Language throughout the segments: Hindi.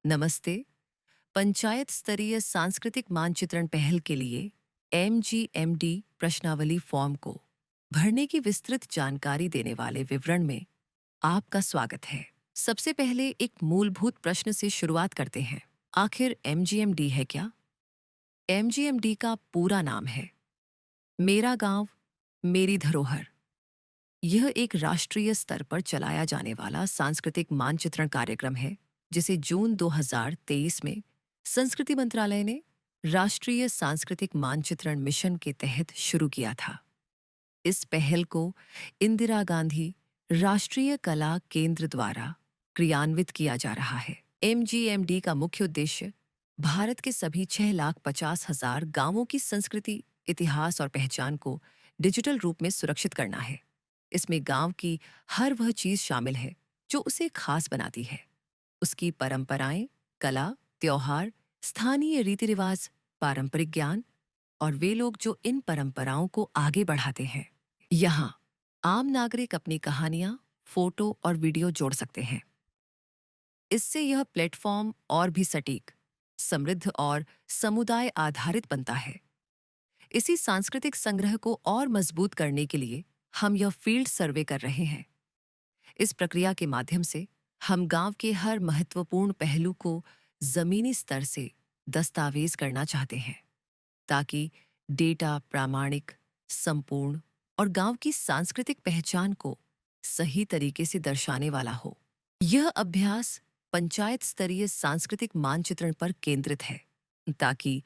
नमस्ते। पंचायत स्तरीय सांस्कृतिक मानचित्रण पहल के लिए MGMD प्रश्नावली फॉर्म को भरने की विस्तृत जानकारी देने वाले विवरण में आपका स्वागत है। सबसे पहले एक मूलभूत प्रश्न से शुरुआत करते हैं। आखिर MGMD है क्या? MGMD का पूरा नाम है मेरा गांव मेरी धरोहर। यह एक राष्ट्रीय स्तर पर चलाया जाने वाला सांस्कृतिक मानचित्रण कार्यक्रम है जिसे जून 2023 में संस्कृति मंत्रालय ने राष्ट्रीय सांस्कृतिक मानचित्रण मिशन के तहत शुरू किया था। इस पहल को इंदिरा गांधी राष्ट्रीय कला केंद्र द्वारा क्रियान्वित किया जा रहा है। MGMD का मुख्य उद्देश्य भारत के सभी 6,50,000 गांवों की संस्कृति, इतिहास और पहचान को डिजिटल रूप में सुरक्षित करना है। इसमें गांव की हर वह चीज शामिल है जो उसे खास बनाती है। उसकी परंपराएं, कला, त्योहार, स्थानीय रीति रिवाज, पारंपरिक ज्ञान और वे लोग जो इन परंपराओं को आगे बढ़ाते हैं। यहाँ आम नागरिक अपनी कहानियां, फोटो और वीडियो जोड़ सकते हैं। इससे यह प्लेटफॉर्म और भी सटीक, समृद्ध और समुदाय आधारित बनता है। इसी सांस्कृतिक संग्रह को और मजबूत करने के लिए हम यह फील्ड सर्वे कर रहे हैं। इस प्रक्रिया के माध्यम से हम गांव के हर महत्वपूर्ण पहलू को जमीनी स्तर से दस्तावेज करना चाहते हैं ताकि डेटा प्रामाणिक, संपूर्ण और गांव की सांस्कृतिक पहचान को सही तरीके से दर्शाने वाला हो। यह अभ्यास पंचायत स्तरीय सांस्कृतिक मानचित्रण पर केंद्रित है ताकि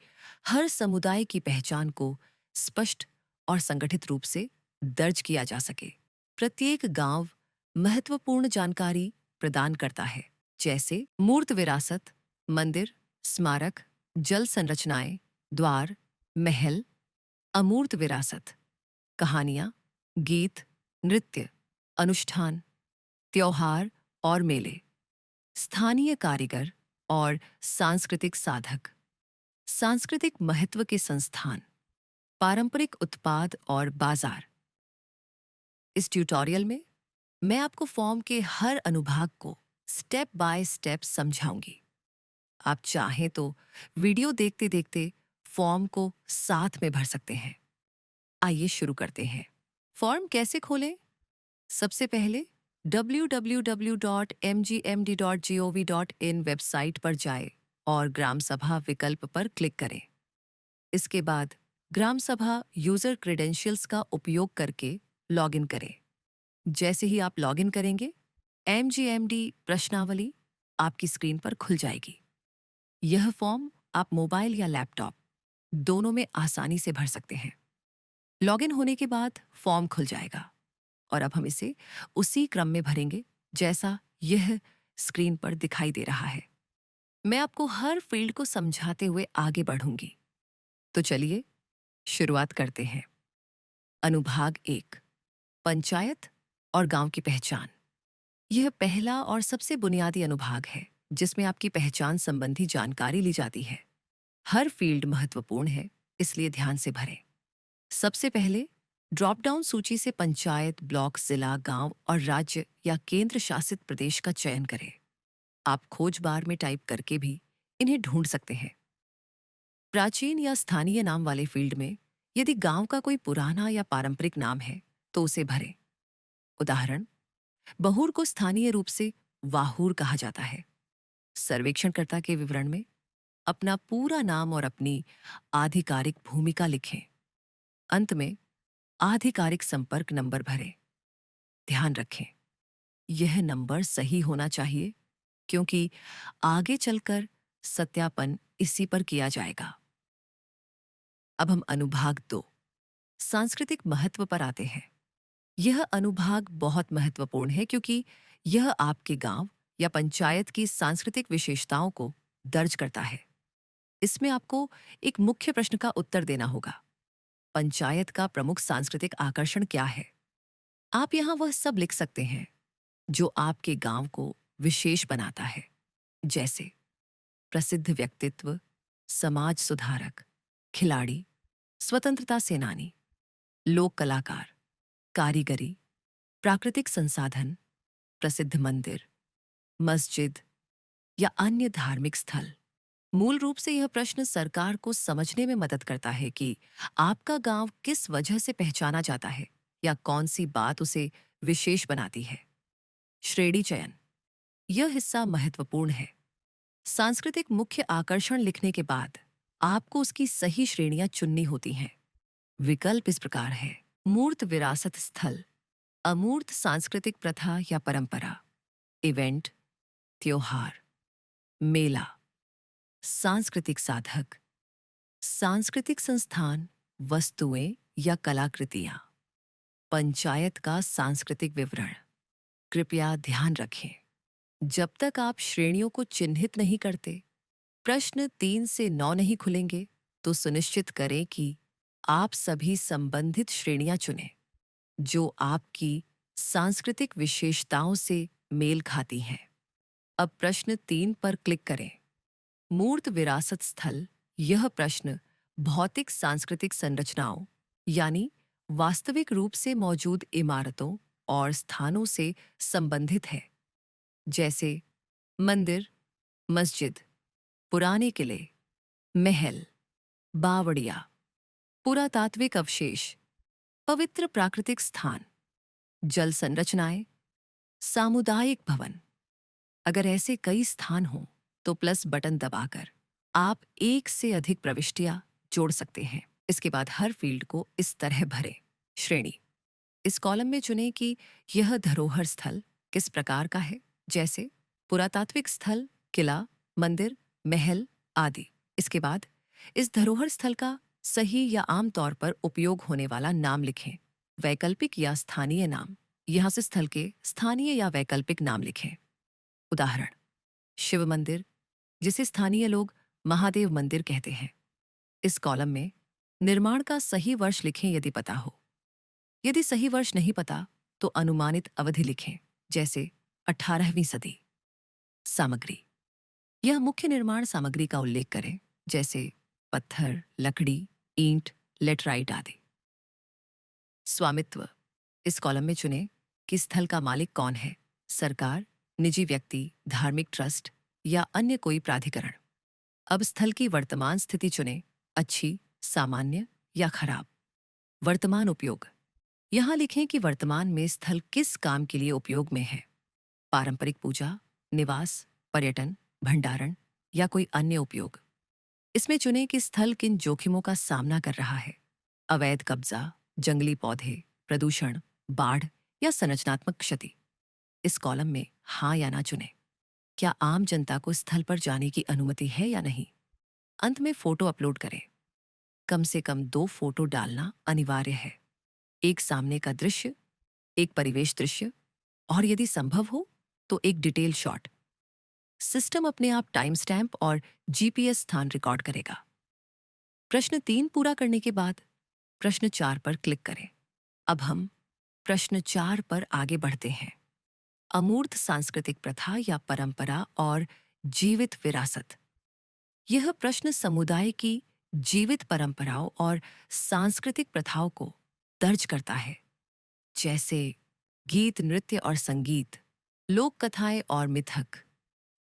हर समुदाय की पहचान को स्पष्ट और संगठित रूप से दर्ज किया जा सके। प्रत्येक गांव महत्वपूर्ण जानकारी प्रदान करता है, जैसे मूर्त विरासत, मंदिर, स्मारक, जल संरचनाएं, द्वार, महल, अमूर्त विरासत, कहानियां, गीत, नृत्य, अनुष्ठान, त्योहार और मेले, स्थानीय कारीगर और सांस्कृतिक साधक, सांस्कृतिक महत्व के संस्थान, पारंपरिक उत्पाद और बाजार। इस ट्यूटोरियल में मैं आपको फॉर्म के हर अनुभाग को स्टेप बाय स्टेप समझाऊंगी। आप चाहें तो वीडियो देखते देखते फॉर्म को साथ में भर सकते हैं। आइए शुरू करते हैं। फॉर्म कैसे खोलें? सबसे पहले www.mgmd.gov.in वेबसाइट पर जाएं और ग्राम सभा विकल्प पर क्लिक करें। इसके बाद ग्राम सभा यूजर क्रेडेंशियल्स का उपयोग करके लॉगिन करें। जैसे ही आप लॉगिन करेंगे, MGMD प्रश्नावली आपकी स्क्रीन पर खुल जाएगी। यह फॉर्म आप मोबाइल या लैपटॉप दोनों में आसानी से भर सकते हैं। लॉगिन होने के बाद फॉर्म खुल जाएगा और अब हम इसे उसी क्रम में भरेंगे जैसा यह स्क्रीन पर दिखाई दे रहा है। मैं आपको हर फील्ड को समझाते हुए आगे बढ़ूंगी। तो चलिए शुरुआत करते हैं। अनुभाग 1, पंचायत और गांव की पहचान। यह पहला और सबसे बुनियादी अनुभाग है जिसमें आपकी पहचान संबंधी जानकारी ली जाती है। हर फील्ड महत्वपूर्ण है, इसलिए ध्यान से भरें। सबसे पहले ड्रॉप डाउन सूची से पंचायत, ब्लॉक, जिला, गांव और राज्य या केंद्र शासित प्रदेश का चयन करें। आप खोज बार में टाइप करके भी इन्हें ढूंढ सकते हैं। प्राचीन या स्थानीय नाम वाले फील्ड में यदि गांव का कोई पुराना या पारंपरिक नाम है तो उसे भरें। उदाहरण, बहूर को स्थानीय रूप से वाहूर कहा जाता है। सर्वेक्षणकर्ता के विवरण में अपना पूरा नाम और अपनी आधिकारिक भूमिका लिखें। अंत में आधिकारिक संपर्क नंबर भरें। ध्यान रखें, यह नंबर सही होना चाहिए क्योंकि आगे चलकर सत्यापन इसी पर किया जाएगा। अब हम अनुभाग 2, सांस्कृतिक महत्व पर आते हैं। यह अनुभाग बहुत महत्वपूर्ण है क्योंकि यह आपके गांव या पंचायत की सांस्कृतिक विशेषताओं को दर्ज करता है। इसमें आपको एक मुख्य प्रश्न का उत्तर देना होगा। पंचायत का प्रमुख सांस्कृतिक आकर्षण क्या है? आप यहाँ वह सब लिख सकते हैं जो आपके गांव को विशेष बनाता है, जैसे प्रसिद्ध व्यक्तित्व, समाज सुधारक, खिलाड़ी, स्वतंत्रता सेनानी, लोक कलाकार, कारीगरी, प्राकृतिक संसाधन, प्रसिद्ध मंदिर, मस्जिद, या अन्य धार्मिक स्थल। मूल रूप से यह प्रश्न सरकार को समझने में मदद करता है कि आपका गांव किस वजह से पहचाना जाता है या कौन सी बात उसे विशेष बनाती है। श्रेणी चयन, यह हिस्सा महत्वपूर्ण है। सांस्कृतिक मुख्य आकर्षण लिखने के बाद आपको उसकी सही श्रेणियां चुननी होती हैं। विकल्प इस प्रकार है: मूर्त विरासत स्थल, अमूर्त सांस्कृतिक प्रथा या परंपरा, इवेंट, त्योहार, मेला, सांस्कृतिक साधक, सांस्कृतिक संस्थान, वस्तुएं या कलाकृतियां। पंचायत का सांस्कृतिक विवरण। कृपया ध्यान रखें, जब तक आप श्रेणियों को चिन्हित नहीं करते, प्रश्न 3 से 9 नहीं खुलेंगे, तो सुनिश्चित करें कि आप सभी संबंधित श्रेणियां चुनें जो आपकी सांस्कृतिक विशेषताओं से मेल खाती हैं। अब प्रश्न 3 पर क्लिक करें। मूर्त विरासत स्थल। यह प्रश्न भौतिक सांस्कृतिक संरचनाओं यानी वास्तविक रूप से मौजूद इमारतों और स्थानों से संबंधित है, जैसे मंदिर, मस्जिद, पुराने किले, महल, बावड़िया, पुरातात्विक अवशेष, पवित्र प्राकृतिक स्थान, जल संरचनाएं, सामुदायिक भवन। अगर ऐसे कई स्थान हों तो प्लस बटन दबाकर आप एक से अधिक प्रविष्टियां जोड़ सकते हैं। इसके बाद हर फील्ड को इस तरह भरें। श्रेणी, इस कॉलम में चुनें कि यह धरोहर स्थल किस प्रकार का है, जैसे पुरातात्विक स्थल, किला, मंदिर, महल आदि। इसके बाद इस धरोहर स्थल का सही या आमतौर पर उपयोग होने वाला नाम लिखें। वैकल्पिक या स्थानीय नाम, यहां से स्थल के स्थानीय या वैकल्पिक नाम लिखें। उदाहरण: शिव मंदिर, जिसे स्थानीय लोग महादेव मंदिर कहते हैं। इस कॉलम में निर्माण का सही वर्ष लिखें यदि पता हो। यदि सही वर्ष नहीं पता तो अनुमानित अवधि लिखें, जैसे 18वीं सदी। सामग्री, यह मुख्य निर्माण सामग्री का उल्लेख करें, जैसे पत्थर, लकड़ी, ईंट, लेटराइट आदि। स्वामित्व, इस कॉलम में चुनें कि स्थल का मालिक कौन है, सरकार, निजी व्यक्ति, धार्मिक ट्रस्ट या अन्य कोई प्राधिकरण। अब स्थल की वर्तमान स्थिति चुनें, अच्छी, सामान्य या खराब। वर्तमान उपयोग, यहां लिखें कि वर्तमान में स्थल किस काम के लिए उपयोग में है। पारंपरिक पूजा, निवास, पर्यटन, भंडारण या कोई अन्य उपयोग। इसमें चुनें कि स्थल किन जोखिमों का सामना कर रहा है। अवैध कब्जा, जंगली पौधे, प्रदूषण, बाढ़ या संरचनात्मक क्षति। इस कॉलम में हाँ या ना चुनें। क्या आम जनता को स्थल पर जाने की अनुमति है या नहीं। अंत में फोटो अपलोड करें। कम से कम 2 फोटो डालना अनिवार्य है। एक सामने का दृश्य, एक परिवेश दृश्य और यदि संभव हो तो एक डिटेल शॉट। सिस्टम अपने आप टाइम स्टैम्प और जीपीएस स्थान रिकॉर्ड करेगा। प्रश्न 3 पूरा करने के बाद प्रश्न 4 पर क्लिक करें। अब हम प्रश्न 4 पर आगे बढ़ते हैं। अमूर्त सांस्कृतिक प्रथा या परंपरा और जीवित विरासत। यह प्रश्न समुदाय की जीवित परंपराओं और सांस्कृतिक प्रथाओं को दर्ज करता है, जैसे गीत, नृत्य और संगीत, लोक कथाएं और मिथक,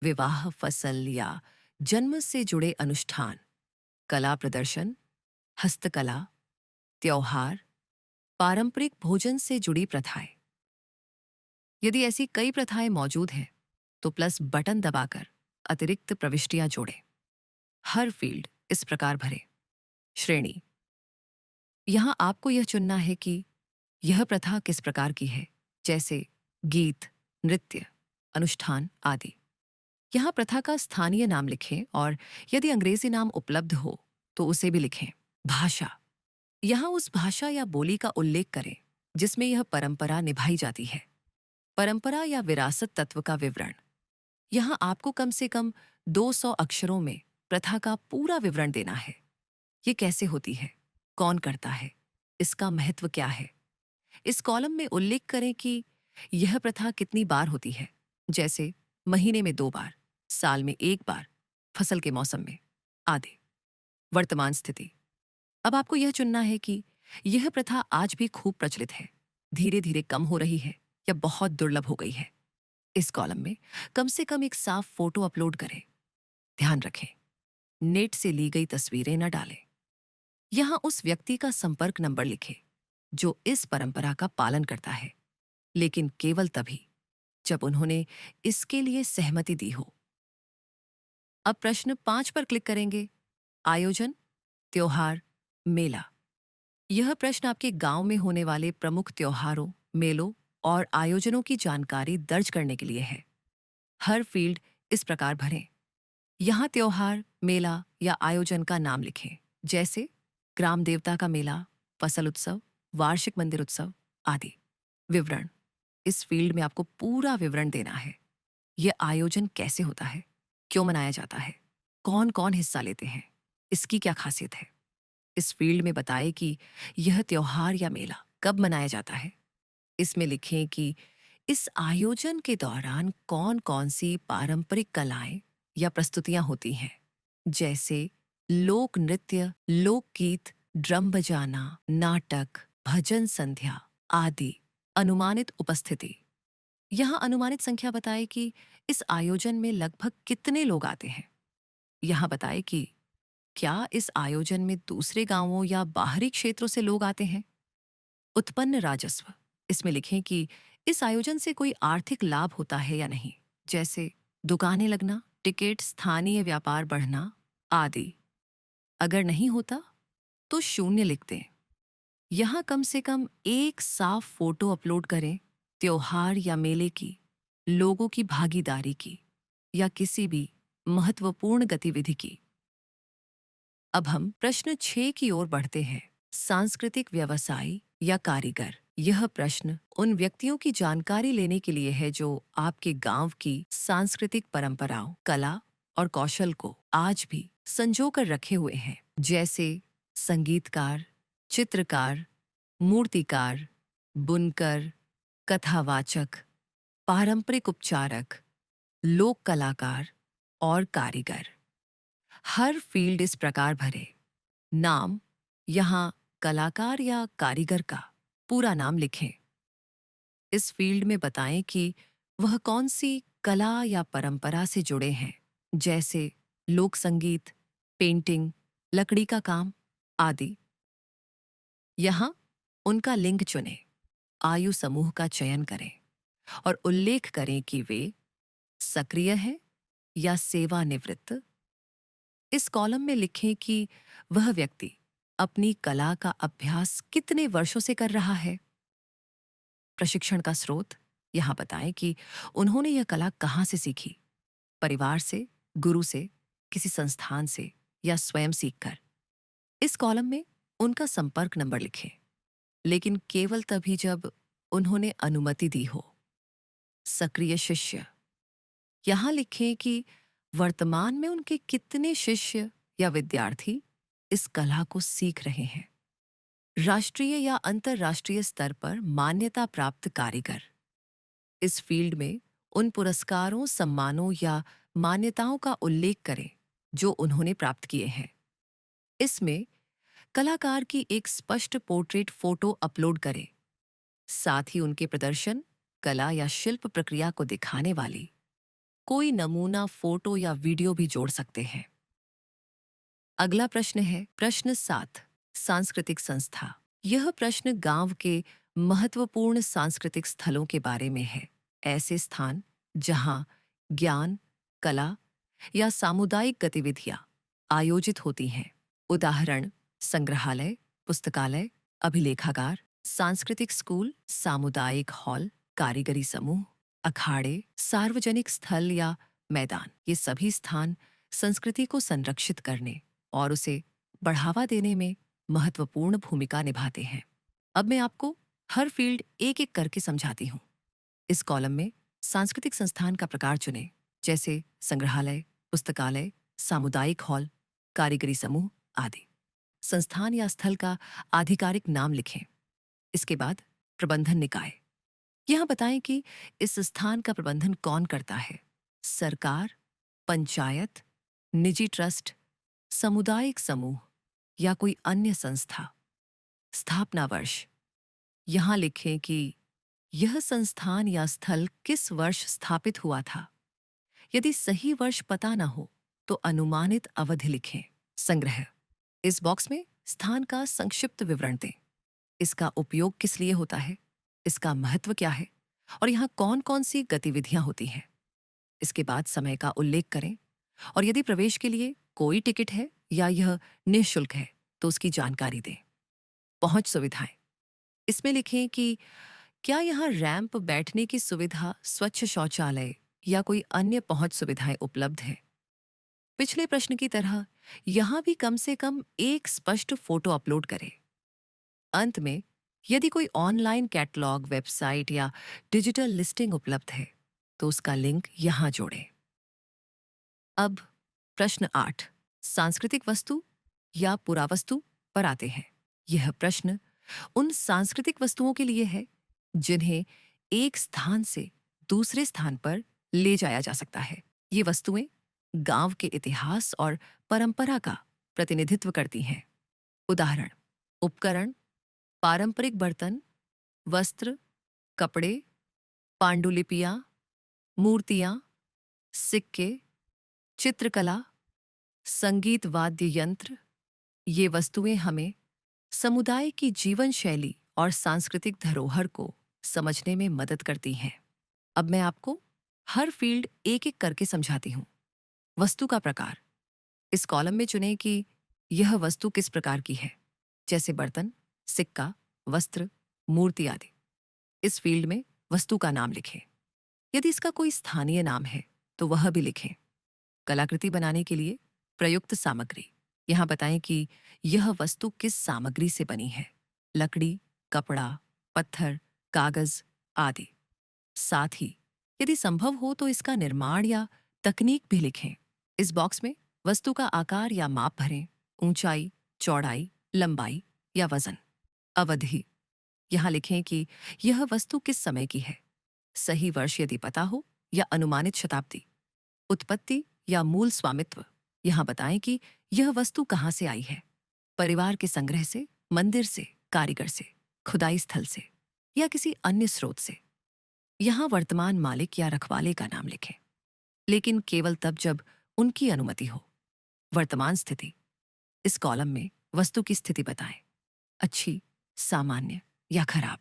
विवाह, फसल या जन्म से जुड़े अनुष्ठान, कला प्रदर्शन, हस्तकला, त्योहार, पारंपरिक भोजन से जुड़ी प्रथाएं। यदि ऐसी कई प्रथाएं मौजूद हैं तो प्लस बटन दबाकर अतिरिक्त प्रविष्टियां जोड़ें। हर फील्ड इस प्रकार भरें। श्रेणी, यहां आपको यह चुनना है कि यह प्रथा किस प्रकार की है, जैसे गीत, नृत्य, अनुष्ठान आदि। यहां प्रथा का स्थानीय नाम लिखें और यदि अंग्रेजी नाम उपलब्ध हो तो उसे भी लिखें। भाषा, यहां उस भाषा या बोली का उल्लेख करें जिसमें यह परंपरा निभाई जाती है। परंपरा या विरासत तत्व का विवरण, यहां आपको कम से कम 200 अक्षरों में प्रथा का पूरा विवरण देना है। ये कैसे होती है, कौन करता है, इसका महत्व क्या है। इस कॉलम में उल्लेख करें कि यह प्रथा कितनी बार होती है, जैसे महीने में 2 बार, साल में 1 बार, फसल के मौसम में आदि। वर्तमान स्थिति, अब आपको यह चुनना है कि यह प्रथा आज भी खूब प्रचलित है, धीरे धीरे कम हो रही है या बहुत दुर्लभ हो गई है। इस कॉलम में कम से कम एक साफ फोटो अपलोड करें। ध्यान रखें, नेट से ली गई तस्वीरें न डालें। यहाँ उस व्यक्ति का संपर्क नंबर लिखें जो इस परंपरा का पालन करता है, लेकिन केवल तभी जब उन्होंने इसके लिए सहमति दी हो। अब प्रश्न 5 पर क्लिक करेंगे। आयोजन, त्योहार, मेला। यह प्रश्न आपके गांव में होने वाले प्रमुख त्योहारों, मेलों और आयोजनों की जानकारी दर्ज करने के लिए है। हर फील्ड इस प्रकार भरें। यहाँ त्योहार, मेला या आयोजन का नाम लिखें, जैसे ग्राम देवता का मेला, फसल उत्सव, वार्षिक मंदिर उत्सव आदि। विवरण, इस फील्ड में आपको पूरा विवरण देना है। यह आयोजन कैसे होता है, क्यों मनाया जाता है, कौन कौन हिस्सा लेते हैं, इसकी क्या खासियत है। इस फील्ड में बताएं कि यह त्योहार या मेला कब मनाया जाता है। इसमें लिखें कि इस आयोजन के दौरान कौन कौन सी पारंपरिक कलाएं या प्रस्तुतियां होती हैं, जैसे लोक नृत्य, लोकगीत, ड्रम बजाना, नाटक, भजन संध्या आदि। अनुमानित उपस्थिति, यहाँ अनुमानित संख्या बताएं कि इस आयोजन में लगभग कितने लोग आते हैं। यहाँ बताएं कि क्या इस आयोजन में दूसरे गांवों या बाहरी क्षेत्रों से लोग आते हैं। उत्पन्न राजस्व, इसमें लिखें कि इस आयोजन से कोई आर्थिक लाभ होता है या नहीं, जैसे दुकानें लगना, टिकट, स्थानीय व्यापार बढ़ना आदि। अगर नहीं होता तो शून्य लिख दें। यहाँ कम से कम एक साफ फोटो अपलोड करें त्योहार या मेले की, लोगों की भागीदारी की या किसी भी महत्वपूर्ण गतिविधि की। अब हम प्रश्न 6 की ओर बढ़ते हैं। सांस्कृतिक व्यवसायी या कारीगर। यह प्रश्न उन व्यक्तियों की जानकारी लेने के लिए है जो आपके गांव की सांस्कृतिक परंपराओं, कला और कौशल को आज भी संजो कर रखे हुए हैं, जैसे संगीतकार, चित्रकार, मूर्तिकार, बुनकर, कथावाचक, पारंपरिक उपचारक, लोक कलाकार और कारीगर। हर फील्ड इस प्रकार भरे। नाम, यहाँ कलाकार या कारीगर का पूरा नाम लिखें। इस फील्ड में बताएं कि वह कौन सी कला या परंपरा से जुड़े हैं, जैसे लोक संगीत, पेंटिंग, लकड़ी का काम आदि। यहाँ उनका लिंग चुनें, आयु समूह का चयन करें और उल्लेख करें कि वे सक्रिय हैं या सेवानिवृत्त। इस कॉलम में लिखें कि वह व्यक्ति अपनी कला का अभ्यास कितने वर्षों से कर रहा है। प्रशिक्षण का स्रोत, यहाँ बताएं कि उन्होंने यह कला कहाँ से सीखी, परिवार से, गुरु से, किसी संस्थान से या स्वयं सीखकर। इस कॉलम में उनका संपर्क नंबर लिखें, लेकिन केवल तभी जब उन्होंने अनुमति दी हो। सक्रिय शिष्य, यहाँ लिखें कि वर्तमान में उनके कितने शिष्य या विद्यार्थी इस कला को सीख रहे हैं। राष्ट्रीय या अंतर्राष्ट्रीय स्तर पर मान्यता प्राप्त कारीगर। इस फील्ड में उन पुरस्कारों, सम्मानों या मान्यताओं का उल्लेख करें जो उन्होंने प्राप्त किए हैं। इसमें कलाकार की एक स्पष्ट पोर्ट्रेट फोटो अपलोड करें। साथ ही उनके प्रदर्शन, कला या शिल्प प्रक्रिया को दिखाने वाली कोई नमूना फोटो या वीडियो भी जोड़ सकते हैं। अगला प्रश्न है प्रश्न 7, सांस्कृतिक संस्था। यह प्रश्न गांव के महत्वपूर्ण सांस्कृतिक स्थलों के बारे में है। ऐसे स्थान जहां ज्ञान, कला या सामुदायिक गतिविधियां आयोजित होती हैं। उदाहरण, संग्रहालय, पुस्तकालय, अभिलेखागार, सांस्कृतिक स्कूल, सामुदायिक हॉल, कारीगरी समूह, अखाड़े, सार्वजनिक स्थल या मैदान। ये सभी स्थान संस्कृति को संरक्षित करने और उसे बढ़ावा देने में महत्वपूर्ण भूमिका निभाते हैं। अब मैं आपको हर फील्ड एक एक करके समझाती हूँ। इस कॉलम में सांस्कृतिक संस्थान का प्रकार चुनें, जैसे संग्रहालय, पुस्तकालय, सामुदायिक हॉल, कारीगरी समूह आदि। संस्थान या स्थल का आधिकारिक नाम लिखें। इसके बाद प्रबंधन निकाय। यह बताएं कि इस स्थान का प्रबंधन कौन करता है। सरकार, पंचायत, निजी ट्रस्ट, सामुदायिक समूह या कोई अन्य संस्था। स्थापना वर्ष, यहाँ लिखें कि यह संस्थान या स्थल किस वर्ष स्थापित हुआ था। यदि सही वर्ष पता न हो तो अनुमानित अवधि लिखें। संग्रह, इस बॉक्स में स्थान का संक्षिप्त विवरण दें। इसका उपयोग किस लिए होता है, इसका महत्व क्या है और यहाँ कौन कौन सी गतिविधियां होती हैं। इसके बाद समय का उल्लेख करें और यदि प्रवेश के लिए कोई टिकट है या यह निःशुल्क है तो उसकी जानकारी दें। पहुंच सुविधाएं, इसमें लिखें कि क्या यहाँ रैंप, बैठने की सुविधा, स्वच्छ शौचालय या कोई अन्य पहुंच सुविधाएं उपलब्ध है। पिछले प्रश्न की तरह यहाँ भी कम से कम एक स्पष्ट फोटो अपलोड करें। अंत में, यदि कोई ऑनलाइन कैटलॉग, वेबसाइट या डिजिटल लिस्टिंग उपलब्ध है तो उसका लिंक यहाँ जोड़ें। अब प्रश्न 8, सांस्कृतिक वस्तु या पुरावस्तु पर आते हैं। यह प्रश्न उन सांस्कृतिक वस्तुओं के लिए है जिन्हें एक स्थान से दूसरे स्थान पर ले जाया जा सकता है। ये वस्तुएं गांव के इतिहास और परंपरा का प्रतिनिधित्व करती हैं। उदाहरण: उपकरण, पारंपरिक बर्तन, वस्त्र, कपड़े, पांडुलिपियां, मूर्तियां, सिक्के, चित्रकला, संगीत वाद्य यंत्र। ये वस्तुएं हमें समुदाय की जीवन शैली और सांस्कृतिक धरोहर को समझने में मदद करती हैं। अब मैं आपको हर फील्ड एक एक करके समझाती हूँ। वस्तु का प्रकार, इस कॉलम में चुनें कि यह वस्तु किस प्रकार की है, जैसे बर्तन, सिक्का, वस्त्र, मूर्ति आदि। इस फील्ड में वस्तु का नाम लिखें। यदि इसका कोई स्थानीय नाम है तो वह भी लिखें। कलाकृति बनाने के लिए प्रयुक्त सामग्री, यहाँ बताएं कि यह वस्तु किस सामग्री से बनी है, लकड़ी, कपड़ा, पत्थर, कागज आदि। साथ ही यदि संभव हो तो इसका निर्माण या तकनीक भी लिखें। इस बॉक्स में वस्तु का आकार या माप भरें, ऊंचाई, चौड़ाई, लंबाई या वजन। अवधि, यहाँ लिखें कि यह वस्तु किस समय की है, सही वर्ष यदि पता हो या अनुमानित शताब्दी। उत्पत्ति या मूल स्वामित्व, यहाँ बताएं कि यह वस्तु कहाँ से आई है, परिवार के संग्रह से, मंदिर से, कारीगर से, खुदाई स्थल से या किसी अन्य स्रोत से। यहाँ वर्तमान मालिक या रखवाले का नाम लिखें, लेकिन केवल तब जब उनकी अनुमति हो। वर्तमान स्थिति, इस कॉलम में वस्तु की स्थिति बताएं, अच्छी, सामान्य या खराब।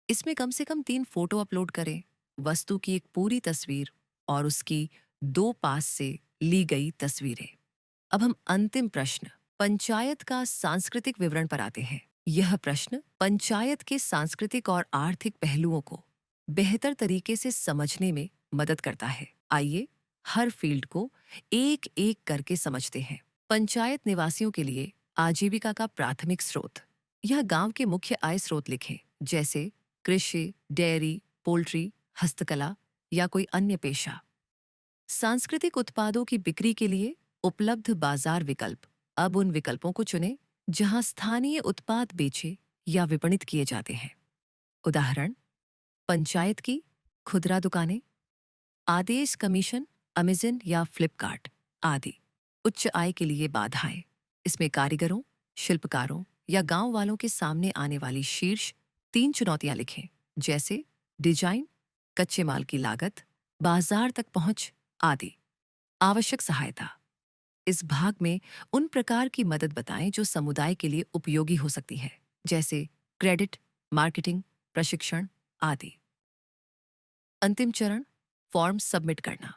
इसमें कम से कम 3 फोटो अपलोड करें, वस्तु की एक पूरी तस्वीर और उसकी 2 पास से ली गई तस्वीरें। अब हम अंतिम प्रश्न, पंचायत का सांस्कृतिक विवरण पर आते हैं। यह प्रश्न पंचायत के सांस्कृतिक और आर्थिक पहलुओं को बेहतर तरीके से समझने में मदद करता है। आइए हर फील्ड को एक एक करके समझते हैं। पंचायत निवासियों के लिए आजीविका का प्राथमिक स्रोत, यह गांव के मुख्य आय स्रोत लिखें, जैसे कृषि, डेयरी, पोल्ट्री, हस्तकला या कोई अन्य पेशा। सांस्कृतिक उत्पादों की बिक्री के लिए उपलब्ध बाजार विकल्प, अब उन विकल्पों को चुनें जहां स्थानीय उत्पाद बेचे या विपणित किए जाते हैं। उदाहरण: पंचायत की खुदरा दुकानें, आदेश कमीशन, अमेज़न या फ्लिपकार्ट आदि। उच्च आय के लिए बाधाएं, इसमें कारीगरों, शिल्पकारों या गांव वालों के सामने आने वाली शीर्ष 3 चुनौतियां लिखें, जैसे डिजाइन, कच्चे माल की लागत, बाजार तक पहुंच आदि। आवश्यक सहायता, इस भाग में उन प्रकार की मदद बताएं जो समुदाय के लिए उपयोगी हो सकती है, जैसे क्रेडिट, मार्केटिंग, प्रशिक्षण आदि। अंतिम चरण, फॉर्म सबमिट करना।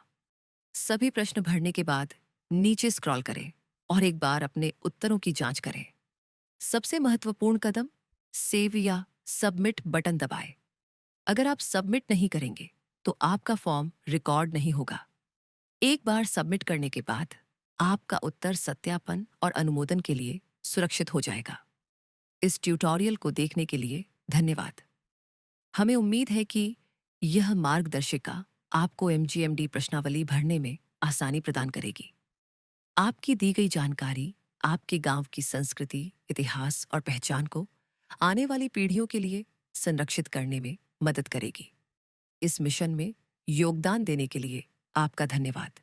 सभी प्रश्न भरने के बाद नीचे स्क्रॉल करें और एक बार अपने उत्तरों की जांच करें। सबसे महत्वपूर्ण कदम, सेव या सबमिट बटन दबाएं। अगर आप सबमिट नहीं करेंगे तो आपका फॉर्म रिकॉर्ड नहीं होगा। एक बार सबमिट करने के बाद आपका उत्तर सत्यापन और अनुमोदन के लिए सुरक्षित हो जाएगा। इस ट्यूटोरियल को देखने के लिए धन्यवाद। हमें उम्मीद है कि यह मार्गदर्शिका आपको एमजीएमडी प्रश्नावली भरने में आसानी प्रदान करेगी। आपकी दी गई जानकारी आपके गांव की संस्कृति, इतिहास और पहचान को आने वाली पीढ़ियों के लिए संरक्षित करने में मदद करेगी। इस मिशन में योगदान देने के लिए आपका धन्यवाद।